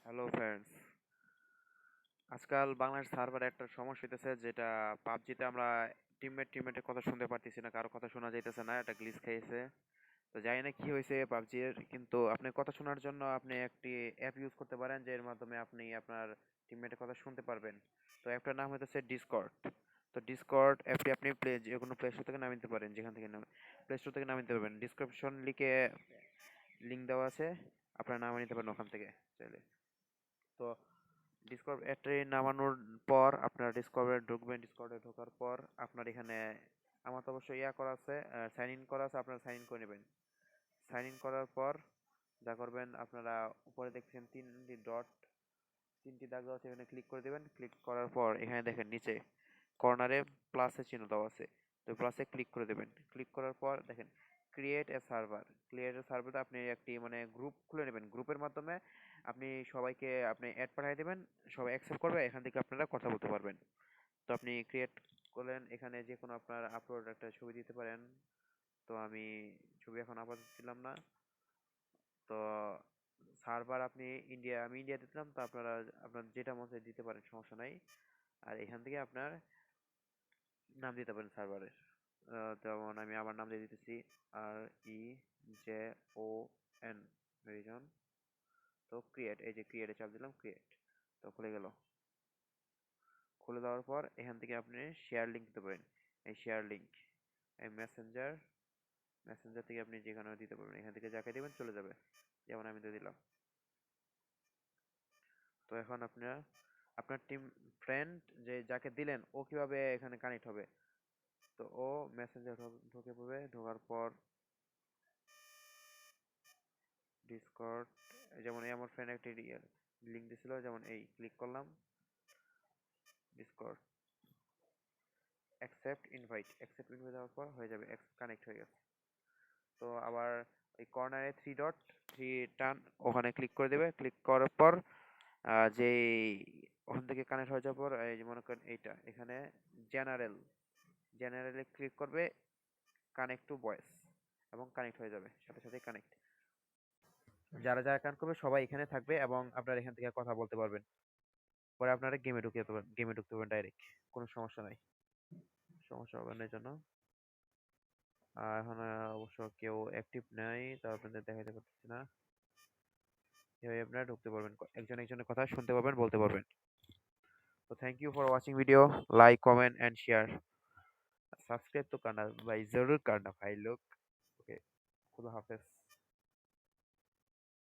Hello friends, আজকাল বাংলাদেশ সার্ভারে একটা সমস্যা হইতেছে, যেটা পাবজিতে আমরা টিমমেটের কথা শুনতে পারতেছি না, কারো কথা শোনা যাইতেছে না, এটা গ্লিচ খেয়েছে। তো জানি না কি হয়েছে পাবজির, কিন্তু আপনি কথা শোনার জন্য আপনি একটি অ্যাপ ইউজ করতে পারেন, যে এর মাধ্যমে আপনি আপনার টিমমেটের কথা শুনতে পারবেন। তো অ্যাপটার নাম হইতেছে ডিসকর্ড। তো ডিসকর্ড অ্যাপটি আপনি যে কোনো প্লে স্টোর থেকে নামিয়ে নিতে পারেন, যেখান থেকে প্লে স্টোর থেকে নামিয়ে নিতে পারবেন। ডিসক্রিপশন লিঙ্ক দেওয়া আছে, আপনারা নামিয়ে নিতে পারেন ওখান থেকে চাইলে। তো ডিসকর্ড অ্যাপটি নামানোর পর আপনারা ডিসকর্ডে ঢুকবেন। ডিসকর্ডে ঢোকার পর আপনার এখানে আমার তো অবশ্যই করা আছে, সাইন ইন করা আছে, আপনারা সাইন ইন করে নেবেন। সাইন ইন করার পর যা করবেন, আপনারা উপরে দেখছেন তিনটি দাগ দেওয়া আছে, এখানে ক্লিক করে দেবেন। ক্লিক করার পর এখানে দেখেন নিচে কর্নারে প্লাসের চিহ্ন দেওয়া আছে, তো প্লাসে ক্লিক করে দেবেন। ক্লিক করার পর দেখেন ক্রিয়েট এ সার্ভার আপনি একটি মানে গ্রুপ খুলে নেবেন। গ্রুপের মাধ্যমে আপনি সবাইকে আপনি অ্যাড পাঠিয়ে দেবেন, সবাই অ্যাকসেপ্ট করবে, এখান থেকে আপনারা কথা বলতে পারবেন। তো আপনি ক্রিয়েট করলেন, এখানে যে কোনো আপনার আপলোড একটা ছবি দিতে পারেন। তো আমি ছবি এখন আপাতত দিলাম না। তো সার্ভার আপনি আমি ইন্ডিয়াতে দিলাম, তো আপনারা আপনার যেটা মন চায় দিতে পারেন, সমস্যা নাই। আর এখান থেকে আপনার নাম দিতে পারেন সার্ভারের। যেমন আমি আমার নাম দিয়ে দিতেছি, REJON রিজন। তো এই যে ক্রিয়েটে চাপ দিলাম, ক্রিয়েট। তো খুলে গেল। খুলে দেওয়ার পর এখান থেকে আপনি শেয়ার লিঙ্ক দিতে পারেন। এই শেয়ার লিঙ্ক, এই মেসেঞ্জার থেকে আপনি যেখানেও দিতে পারবেন, এখান থেকে যাকে দিবেন চলে যাবে। যেমন আমি দিয়ে দিলাম। তো এখন আপনার ফ্রেন্ড যে যাকে দিলেন, ও কিভাবে এখানে কানেক্ট হবে? তো ও মেসেঞ্জার ঢুকে পড়বে। ঢোকার পর ডিসকর্ড, যেমন এই আমার ফ্রেন্ড একটা লিঙ্ক দিছিল, যেমন এই ক্লিক করলাম, ডিসকর্ড অ্যাকসেপ্ট ইনভাইট দেওয়ার পর হয়ে যাবে, কানেক্ট হয়ে গেছে। তো আবার ওই কর্নারে থ্রি টান, ওখানে ক্লিক করে দেবে। ক্লিক করার পর যে ওখান থেকে কানেক্ট হয়ে যাওয়ার পর, এই যে মনে করেন এইটা এখানে জেনারেল জেনারেলে ক্লিক করবে, কানেক্ট টু ভয়েস, এবং কানেক্ট হয়ে যাবে, সাথে সাথে কানেক্ট। যারা যারা কানেক্ট করবে সবাই এখানে থাকবে, এবং আপনারা এখান থেকে কথা বলতে পারবেন। পরে আপনারা গেমে ঢুকতে পারবেন ডাইরেক্ট, কোনো সমস্যা নাই। সমস্যা হবে না এই জন্য। আর এখন অবশ্য কেউ অ্যাক্টিভ নাই, তো আপনাদের দেখাতে পারতেছি না। এভাবে আপনারা ঢুকতে পারবেন, একজন একজনের কথা শুনতে পারবেন, বলতে পারবেন। तो thank you for watching video. Like comment and share. Subscribe तो करना भाई, जरूर करना भाई लोग। ओके, खुदा हाफिज।